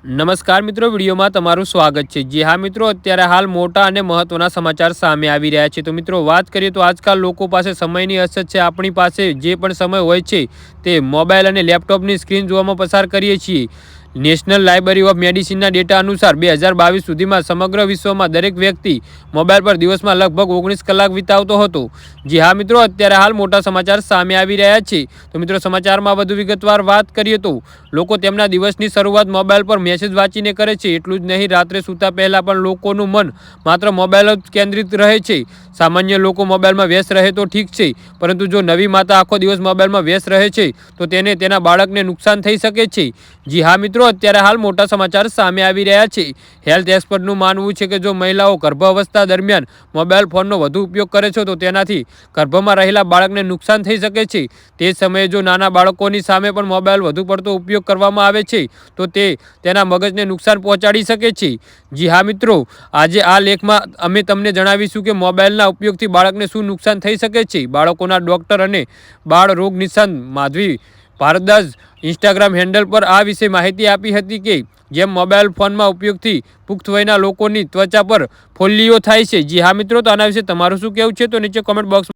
નમસ્કાર મિત્રો, વિડીયોમાં તમારું સ્વાગત છે। જી હા મિત્રો, અત્યારે હાલ મોટા અને મહત્વના સમાચાર સામે આવી રહ્યા છે। તો મિત્રો વાત કરીએ તો આજકાલ લોકો પાસે સમયની અછત છે। આપણી પાસે જે પણ સમય હોય છે તે મોબાઈલ અને લેપટોપની સ્ક્રીન જોવામાં પસાર કરીએ છીએ। નેશનલ લાઇબ્રેરી ઓફ મેડિસિનના ડેટા અનુસાર 2022 સુધીમાં સમગ્ર વિશ્વમાં દરેક વ્યક્તિ મોબાઈલ પર દિવસમાં લગભગ 19 કલાક વિતાવતો હતો। જી હા મિત્રો, અત્યારે હાલ મોટા સમાચાર સામે આવી રહ્યા છે। તો મિત્રો સમાચારમાં વધુ વિગતવાર વાત કરીએ તો લોકો તેમના દિવસની શરૂઆત મોબાઈલ પર મેસેજ વાંચીને કરે છે। એટલું જ નહીં, રાત્રે સૂતા પહેલાં પણ લોકોનું મન માત્ર મોબાઈલ જ કેન્દ્રિત રહે છે। સામાન્ય લોકો મોબાઈલમાં વ્યસ્ત રહે તો ઠીક છે, પરંતુ જો નવી માતા આખો દિવસ મોબાઈલમાં વ્યસ્ત રહે છે તો તેને તેના બાળકને નુકસાન થઈ શકે છે। જી હા મિત્રો, અત્યારે હાલ મોટા સમાચાર સામે આવી રહ્યા છે। હેલ્થ એક્સપર્ટનું માનવું છે કે જો મહિલાઓ ગર્ભાવસ્થા દરમિયાન મોબાઈલ ફોનનો વધુ ઉપયોગ કરે છે તો તેનાથી ગર્ભમાં રહેલા બાળકને નુકસાન થઈ શકે છે। તે સમયે જો નાના બાળકોની સામે પણ મોબાઈલ વધુ પડતો ઉપયોગ કરવામાં આવે છે તો તે તેના મગજને નુકસાન પહોંચાડી શકે છે। જી હા મિત્રો, આજે આ લેખમાં અમે તમને જણાવીશું કે મોબાઈલના ઉપયોગથી બાળકને શું નુકસાન થઈ શકે છે। બાળકોના ડૉક્ટર અને બાળ રોગ નિષ્ણાત માધવી ભારદ્વાજ ઇન્સ્ટાગ્રામ હેન્ડલ પર આ વિશે માહિતી આપી હતી કે જેમ મોબાઈલ ફોનમાં ઉપયોગથી પુખ્ત વયના લોકોની ત્વચા પર ફોલ્લીઓ થાય છે। જી હા મિત્રો, તો આના વિશે તમારું શું કહેવું છે તો નીચે કોમેન્ટ બોક્સ